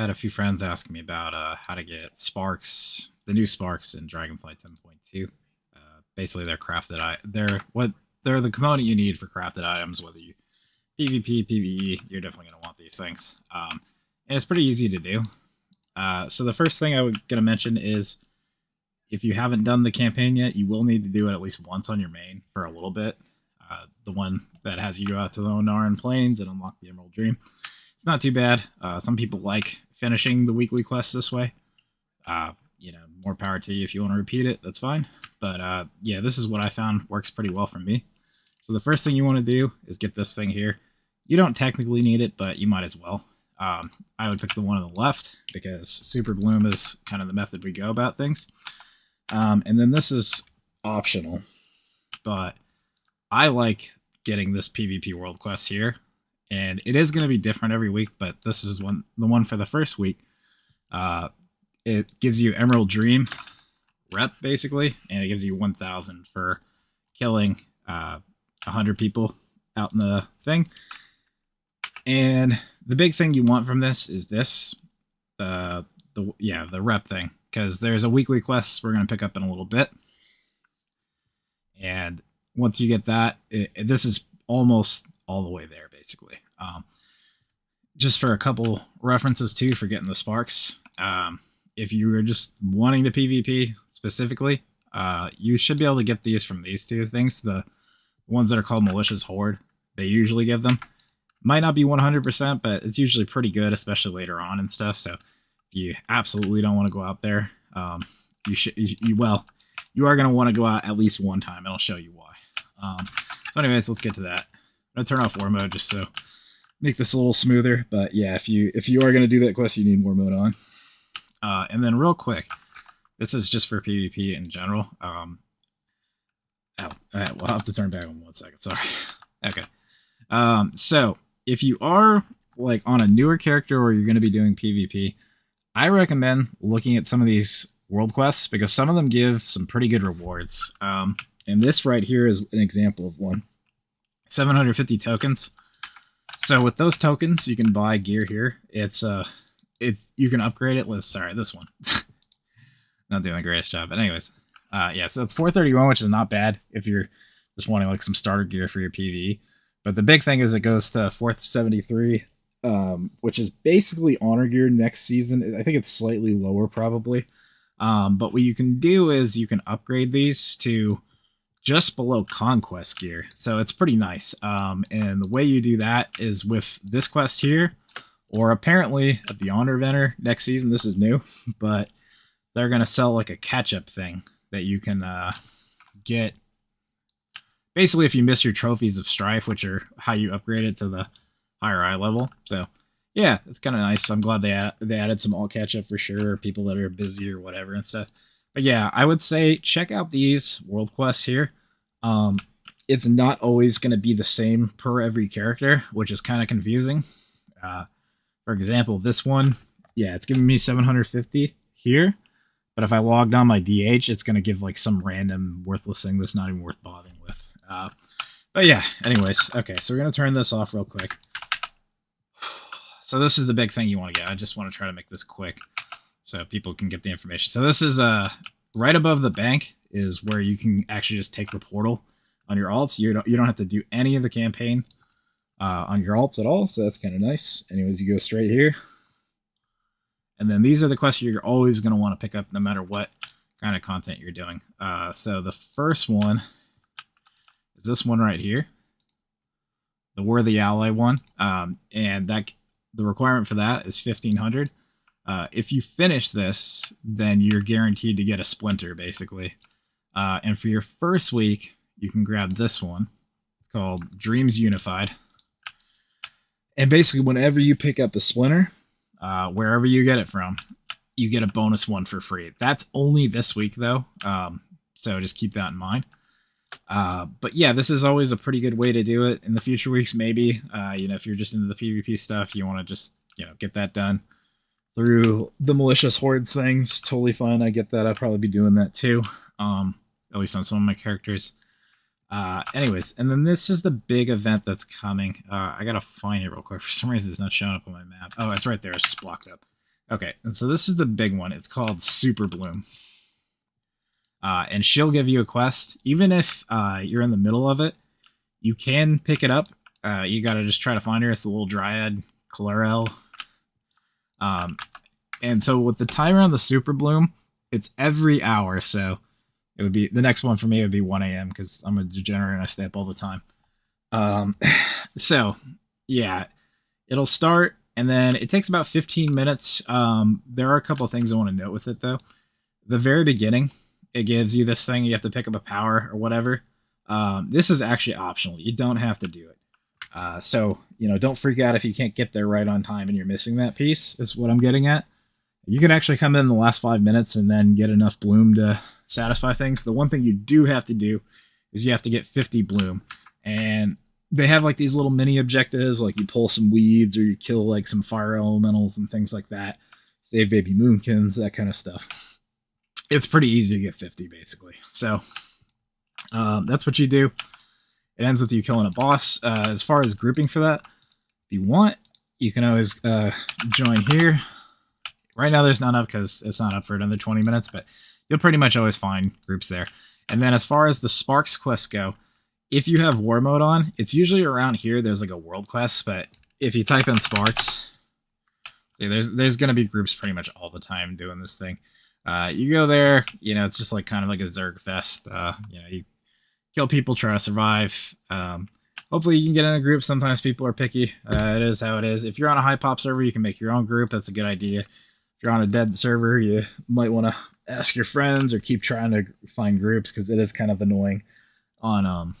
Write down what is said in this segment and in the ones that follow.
had a few friends asking me about how to get sparks, the new sparks in Dragonflight 10.2. Basically, they're the component you need for crafted items, whether you PvP, PvE. You're definitely gonna want these things, and it's pretty easy to do. So the first thing I was gonna mention is if you haven't done the campaign yet, you will need to do it at least once on your main for a little bit. The one that has you go out to the Onaran Plains and unlock the Emerald Dream. It's not too bad. Some people like finishing the weekly quests this way. More power to you. If you want to repeat it, that's fine. But yeah, this is what I found works pretty well for me. So the first thing you want to do is get this thing here. You don't technically need it, but you might as well. I would pick the one on the left because Super Bloom is kind of the method we go about things. And then this is optional, but I like getting this PvP world quest here, and it is going to be different every week, but this is the one for the first week. It gives you Emerald Dream rep, basically, and it gives you 1,000 for killing 100 people out in the thing. And the big thing you want from this is this, the rep thing, because there's a weekly quest we're going to pick up in a little bit. And once you get that, this is almost all the way there, basically. Just for a couple references, too, for getting the sparks. If you were just wanting to PvP specifically, you should be able to get these from these two things. The ones that are called Malicious Horde, they usually give them. Might not be 100%, but it's usually pretty good, especially later on and stuff. So if you absolutely don't want to go out there, you are going to want to go out at least one time, and I'll show you why. So anyways, let's get to that. I'm going to turn off war mode just so make this a little smoother. But yeah, if you are going to do that quest, you need war mode on. And then real quick, this is just for PvP in general. We'll have to turn back in 1 second. Sorry. Okay. So if you are like on a newer character or you're going to be doing PvP, I recommend looking at some of these world quests because some of them give some pretty good rewards. And this right here is an example of one. 750 tokens. So with those tokens, you can buy gear here. You can upgrade it with, this one. Not doing the greatest job, but anyways. Yeah, so it's 431, which is not bad if you're just wanting like some starter gear for your PvE. But the big thing is it goes to 473, which is basically honor gear next season. I think it's slightly lower probably. But what you can do is you can upgrade these to just below conquest gear. So it's pretty nice. And the way you do that is with this quest here, or apparently at the honor eventer next season. This is new, but they're going to sell like a catch-up thing that you can get. Basically, if you miss your trophies of strife, which are how you upgrade it to the higher eye level. So yeah, it's kind of nice. I'm glad they added some all catch-up for sure. People that are busy or whatever and stuff. But yeah, I would say check out these world quests here. It's not always going to be the same per every character, which is kind of confusing. For example, this one, yeah, it's giving me 750 here. But if I logged on my DH, it's going to give like some random worthless thing that's not even worth bothering with. But yeah, anyways, okay, so we're going to turn this off real quick. So this is the big thing you want to get. I just want to try to make this quick so people can get the information. So this is right above the bank is where you can actually just take the portal on your alts. You don't have to do any of the campaign on your alts at all, so that's kind of nice. Anyways, you go straight here. And then these are the quests you're always going to want to pick up no matter what kind of content you're doing. So the first one is this one right here, the Worthy Ally one. And the requirement for that is 1,500. If you finish this, then you're guaranteed to get a splinter, basically. And for your first week, you can grab this one. It's called Dreams Unified. And basically, whenever you pick up the splinter, wherever you get it from, you get a bonus one for free. That's only this week, though. So just keep that in mind. But yeah, this is always a pretty good way to do it. In the future weeks, maybe, if you're just into the PvP stuff, you want to just, get that done through the malicious hordes things. Totally fine. I get that. I'll probably be doing that too. At least on some of my characters. Anyways, and then this is the big event that's coming. I gotta find it real quick. For some reason, it's not showing up on my map. Oh, it's right there. It's just blocked up. Okay, and so this is the big one. It's called Super Bloom. And she'll give you a quest. Even if you're in the middle of it, you can pick it up. You gotta just try to find her. It's the little dryad, Clarel. And so with the timer on the Super Bloom, it's every hour. So it would be, the next one for me would be 1 a.m. because I'm a degenerate and I stay up all the time. So yeah, it'll start and then it takes about 15 minutes. There are a couple things I want to note with it though. The very beginning, it gives you this thing. You have to pick up a power or whatever. This is actually optional. You don't have to do it. So, don't freak out if you can't get there right on time and you're missing that piece, is what I'm getting at. You can actually come in the last 5 minutes and then get enough bloom to satisfy things. The one thing you do have to do is you have to get 50 bloom. And they have like these little mini objectives, like you pull some weeds or you kill like some fire elementals and things like that. Save baby moonkins, that kind of stuff. It's pretty easy to get 50 basically. So that's what you do. It ends with you killing a boss. As far as grouping for that, if you want, you can always join here. Right now there's none up because it's not up for another 20 minutes, but you'll pretty much always find groups there. And then as far as the Sparks quests go, if you have war mode on, it's usually around here. There's like a world quest, but if you type in Sparks, see there's going to be groups pretty much all the time doing this thing. You go there, it's just like kind of like a Zerg fest. You kill people, try to survive. Hopefully you can get in a group. Sometimes people are picky. It is how it is. If you're on a high pop server, you can make your own group. That's a good idea. If you're on a dead server, you might want to ask your friends or keep trying to find groups because it is kind of annoying on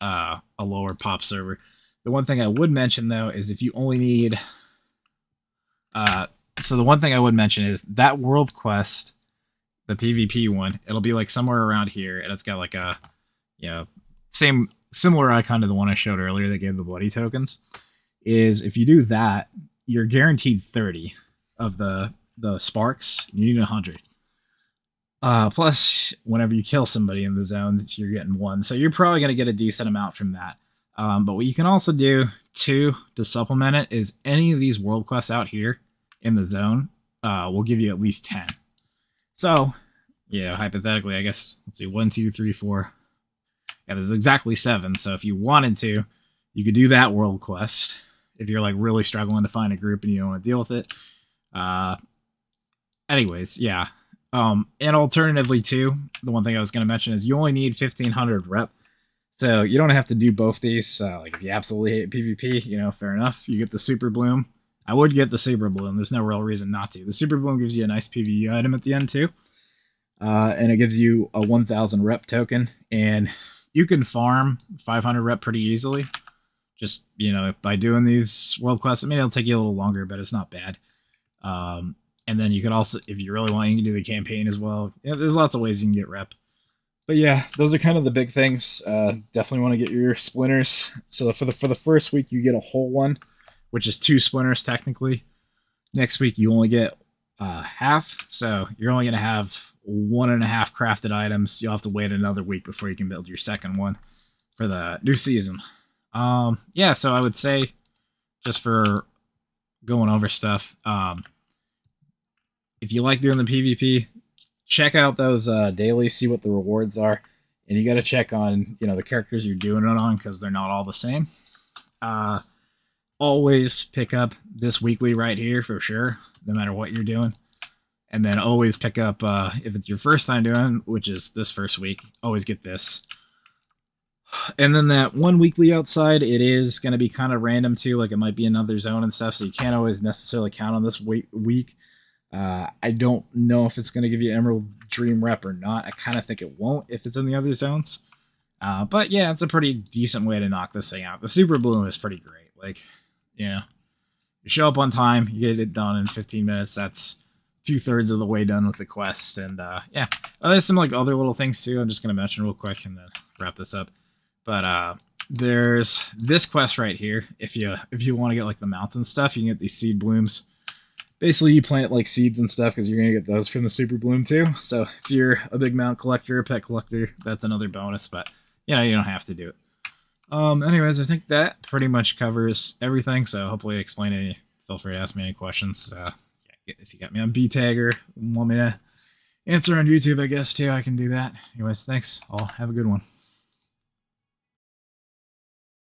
a lower pop server. The one thing I would mention though is if you only need so the one thing I would mention is that world quest, the PvP one, it'll be like somewhere around here and it's got like a similar icon to the one I showed earlier that gave the bloody tokens. Is if you do that, you're guaranteed 30 of the sparks. You need 100. Plus, whenever you kill somebody in the zones, you're getting 1. So you're probably going to get a decent amount from that. But what you can also do, too, to supplement it, is any of these world quests out here in the zone will give you at least 10. So, hypothetically, I guess, let's see, 1, 2, 3, 4. Yeah, there's exactly 7. So if you wanted to, you could do that world quest if you're like really struggling to find a group and you don't want to deal with it. Anyways, yeah. And alternatively too, the one thing I was going to mention is you only need 1500 rep. So you don't have to do both these. Like if you absolutely hate PvP, fair enough. You get the Super Bloom. I would get the Super Bloom. There's no real reason not to. The Super Bloom gives you a nice PvE item at the end too. And it gives you a 1000 rep token. And you can farm 500 rep pretty easily. Just, by doing these world quests. I mean, it'll take you a little longer, but it's not bad. And then you can also, if you really want, you can do the campaign as well. There's lots of ways you can get rep. But yeah, those are kind of the big things. Definitely want to get your splinters. So for the first week, you get a whole one, which is 2 splinters technically. Next week, you only get half. So you're only going to have 1.5 crafted items. You'll have to wait another week before you can build your second one for the new season. Yeah, so I would say, just for going over stuff, if you like doing the PvP, check out those dailies, see what the rewards are, and you got to check on the characters you're doing it on because they're not all the same. Always pick up this weekly right here for sure, no matter what you're doing. And then always pick up, if it's your first time doing, which is this first week, always get this. And then that one weekly outside, it is going to be kind of random too. Like it might be another zone and stuff, so you can't always necessarily count on this week. I don't know if it's going to give you Emerald Dream rep or not. I kind of think it won't if it's in the other zones. But yeah, it's a pretty decent way to knock this thing out. The Super Bloom is pretty great. Like, you show up on time, you get it done in 15 minutes. That's 2/3 of the way done with the quest. And yeah, there's some like other little things too. I'm just going to mention real quick and then wrap this up. But there's this quest right here. If you want to get like the mountain stuff, you can get these seed blooms. Basically, you plant like seeds and stuff because you're going to get those from the Super Bloom too. So if you're a big mount collector, a pet collector, that's another bonus. But you don't have to do it. Anyways, I think that pretty much covers everything. So hopefully I explained it. Feel free to ask me any questions. Yeah, If you got me on B-Tag or want me to answer on YouTube, I guess, too, I can do that. Anyways, thanks. I'll have a good one.